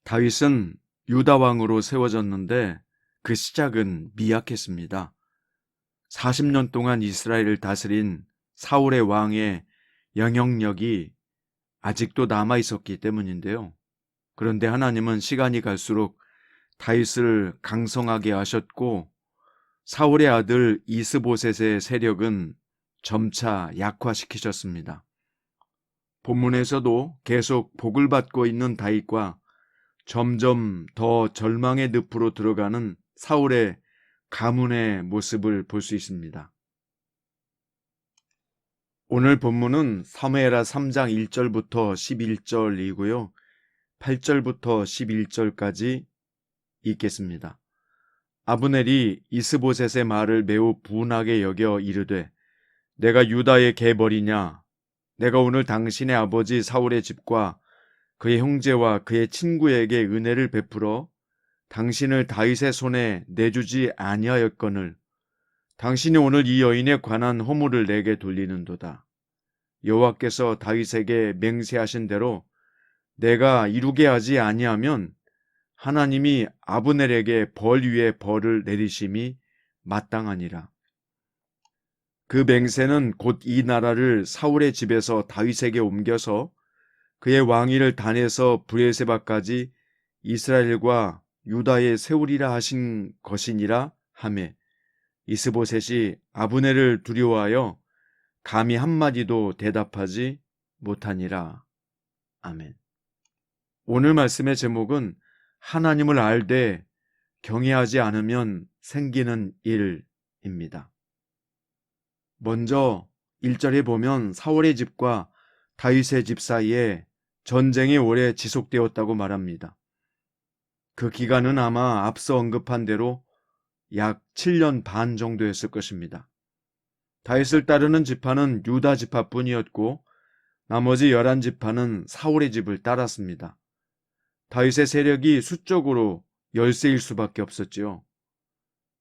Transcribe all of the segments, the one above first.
다윗은 유다 왕으로 세워졌는데 그 시작은 미약했습니다. 40년 동안 이스라엘을 다스린 사울의 왕의 영향력이 아직도 남아 있었기 때문인데요. 그런데 하나님은 시간이 갈수록 다윗을 강성하게 하셨고 사울의 아들 이스보셋의 세력은 점차 약화시키셨습니다. 본문에서도 계속 복을 받고 있는 다윗과 점점 더 절망의 늪으로 들어가는 사울의 가문의 모습을 볼 수 있습니다. 오늘 본문은 사무엘하 3장 1절부터 11절이고요. 8절부터 11절까지 읽겠습니다. 아브넬이 이스보셋의 말을 매우 분하게 여겨 이르되 내가 유다의 계벌이냐? 내가 오늘 당신의 아버지 사울의 집과 그의 형제와 그의 친구에게 은혜를 베풀어 당신을 다윗의 손에 내주지 아니하였거늘 당신이 오늘 이 여인에 관한 허물을 내게 돌리는도다. 여호와께서 다윗에게 맹세하신 대로 내가 이루게 하지 아니하면 하나님이 아브넬에게 벌 위에 벌을 내리심이 마땅하니라. 그 맹세는 곧 이 나라를 사울의 집에서 다윗에게 옮겨서 그의 왕위를 단에서 브에세바까지 이스라엘과 유다에 세우리라 하신 것이니라 하매 이스보셋이 아브넬을 두려워하여 감히 한마디도 대답하지 못하니라. 아멘. 오늘 말씀의 제목은 하나님을 알되 경외하지 않으면 생기는 일입니다. 먼저 1절에 보면 사울의 집과 다윗의 집 사이에 전쟁이 오래 지속되었다고 말합니다. 그 기간은 아마 앞서 언급한 대로 약 7년 반 정도였을 것입니다. 다윗을 따르는 지파는 유다 지파뿐이었고 나머지 11지파는 사울의 집을 따랐습니다. 다윗의 세력이 수적으로 열세일 수밖에 없었지요.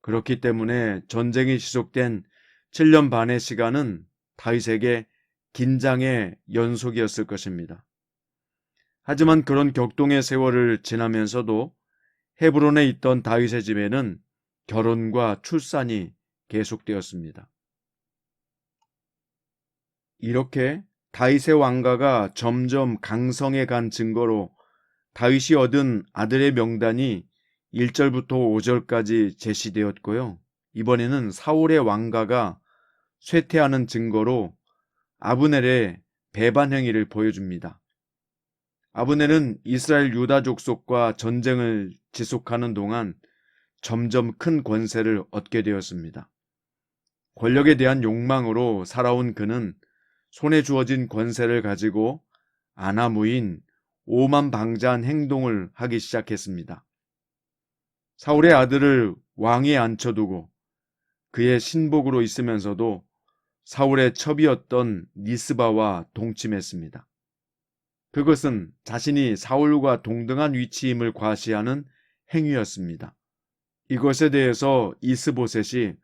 그렇기 때문에 전쟁이 지속된 7년 반의 시간은 다윗에게 긴장의 연속이었을 것입니다. 하지만 그런 격동의 세월을 지나면서도 헤브론에 있던 다윗의 집에는 결혼과 출산이 계속되었습니다. 이렇게 다윗의 왕가가 점점 강성해 간 증거로 다윗이 얻은 아들의 명단이 1절부터 5절까지 제시되었고요. 이번에는 사울의 왕가가 쇠퇴하는 증거로 아브넬의 배반 행위를 보여줍니다. 아브넬은 이스라엘 유다 족속과 전쟁을 지속하는 동안 점점 큰 권세를 얻게 되었습니다. 권력에 대한 욕망으로 살아온 그는 손에 주어진 권세를 가지고 아나무인 오만방자한 행동을 하기 시작했습니다. 사울의 아들을 왕위에 앉혀두고 그의 신복으로 있으면서도 사울의 첩이었던 니스바와 동침했습니다. 그것은 자신이 사울과 동등한 위치임을 과시하는 행위였습니다. 이것에 대해서 이스보셋이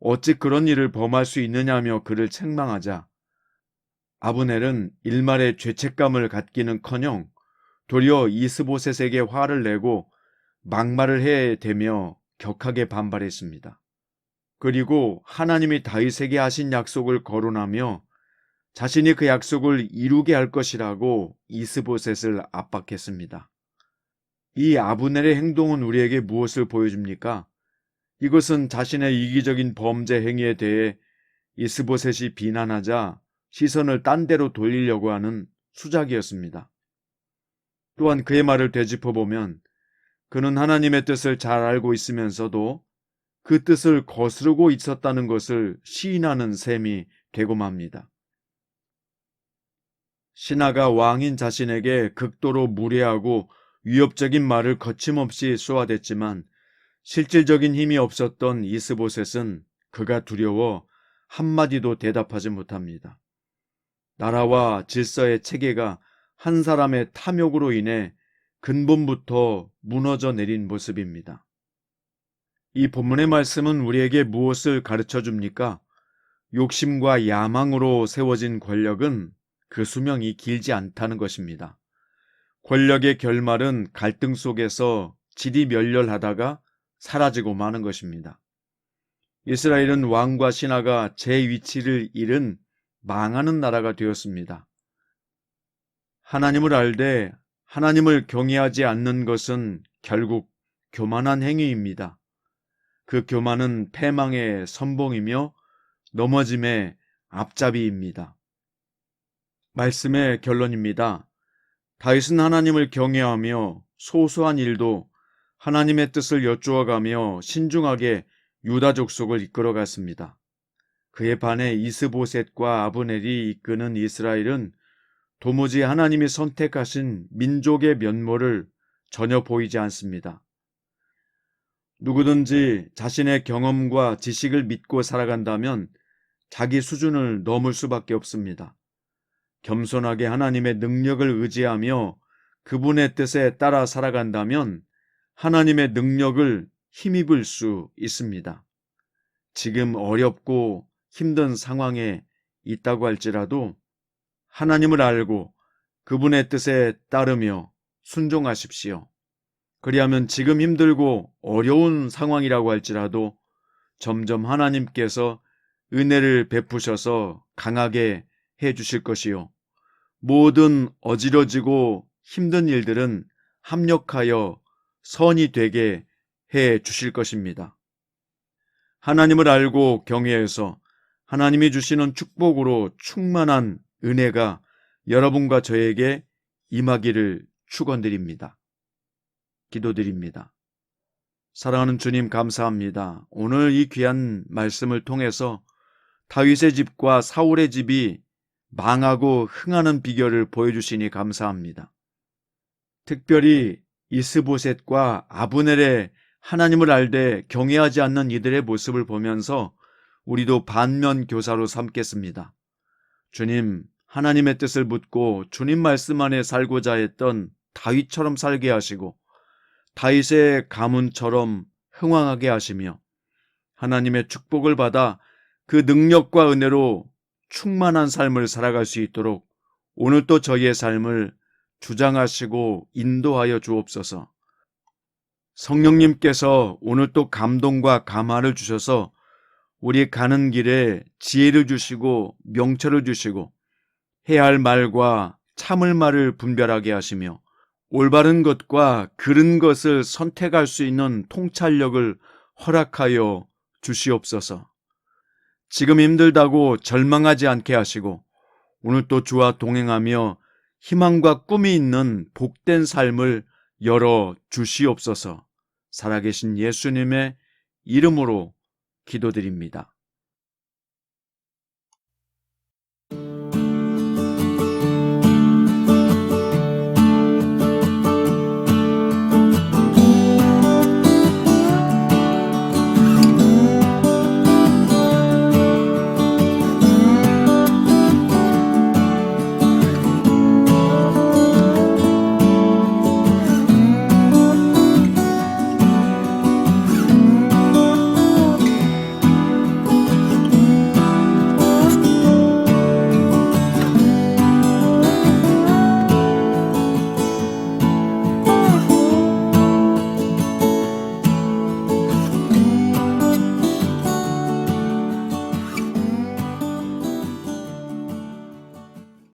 어찌 그런 일을 범할 수 있느냐며 그를 책망하자 아브넬은 일말의 죄책감을 갖기는커녕 도리어 이스보셋에게 화를 내고 막말을 해대며 격하게 반발했습니다. 그리고 하나님이 다윗에게 하신 약속을 거론하며 자신이 그 약속을 이루게 할 것이라고 이스보셋을 압박했습니다. 이 아브넬의 행동은 우리에게 무엇을 보여줍니까? 이것은 자신의 이기적인 범죄 행위에 대해 이스보셋이 비난하자 시선을 딴 데로 돌리려고 하는 수작이었습니다. 또한 그의 말을 되짚어보면 그는 하나님의 뜻을 잘 알고 있으면서도 그 뜻을 거스르고 있었다는 것을 시인하는 셈이 되고 맙니다. 신하가 왕인 자신에게 극도로 무례하고 위협적인 말을 거침없이 쏘아댔지만 실질적인 힘이 없었던 이스보셋은 그가 두려워 한마디도 대답하지 못합니다. 나라와 질서의 체계가 한 사람의 탐욕으로 인해 근본부터 무너져 내린 모습입니다. 이 본문의 말씀은 우리에게 무엇을 가르쳐 줍니까? 욕심과 야망으로 세워진 권력은 그 수명이 길지 않다는 것입니다. 권력의 결말은 갈등 속에서 지리멸렬하다가 사라지고 마는 것입니다. 이스라엘은 왕과 신하가 제 위치를 잃은 망하는 나라가 되었습니다. 하나님을 알되 하나님을 경외하지 않는 것은 결국 교만한 행위입니다. 그 교만은 패망의 선봉이며 넘어짐의 앞잡이입니다. 말씀의 결론입니다. 다윗은 하나님을 경외하며 소소한 일도 하나님의 뜻을 여쭈어가며 신중하게 유다 족속을 이끌어갔습니다. 그에 반해 이스보셋과 아브넬이 이끄는 이스라엘은 도무지 하나님이 선택하신 민족의 면모를 전혀 보이지 않습니다. 누구든지 자신의 경험과 지식을 믿고 살아간다면 자기 수준을 넘을 수밖에 없습니다. 겸손하게 하나님의 능력을 의지하며 그분의 뜻에 따라 살아간다면 하나님의 능력을 힘입을 수 있습니다. 지금 어렵고 힘든 상황에 있다고 할지라도 하나님을 알고 그분의 뜻에 따르며 순종하십시오. 그리하면 지금 힘들고 어려운 상황이라고 할지라도 점점 하나님께서 은혜를 베푸셔서 강하게 해 주실 것이요. 모든 어지러지고 힘든 일들은 합력하여 선이 되게 해 주실 것입니다. 하나님을 알고 경외해서 하나님이 주시는 축복으로 충만한 은혜가 여러분과 저에게 임하기를 축원드립니다. 기도드립니다. 사랑하는 주님 감사합니다. 오늘 이 귀한 말씀을 통해서 다윗의 집과 사울의 집이 망하고 흥하는 비결을 보여주시니 감사합니다. 특별히 이스보셋과 아브넬의 하나님을 알되 경외하지 않는 이들의 모습을 보면서 우리도 반면 교사로 삼겠습니다. 주님, 하나님의 뜻을 묻고 주님 말씀 안에 살고자 했던 다윗처럼 살게 하시고 다윗의 가문처럼 흥왕하게 하시며 하나님의 축복을 받아 그 능력과 은혜로 충만한 삶을 살아갈 수 있도록 오늘 또 저희의 삶을 주장하시고 인도하여 주옵소서. 성령님께서 오늘 또 감동과 감화를 주셔서 우리 가는 길에 지혜를 주시고 명철을 주시고 해야 할 말과 참을 말을 분별하게 하시며 올바른 것과 그른 것을 선택할 수 있는 통찰력을 허락하여 주시옵소서. 지금 힘들다고 절망하지 않게 하시고 오늘 또 주와 동행하며 희망과 꿈이 있는 복된 삶을 열어 주시옵소서. 살아계신 예수님의 이름으로 기도드립니다.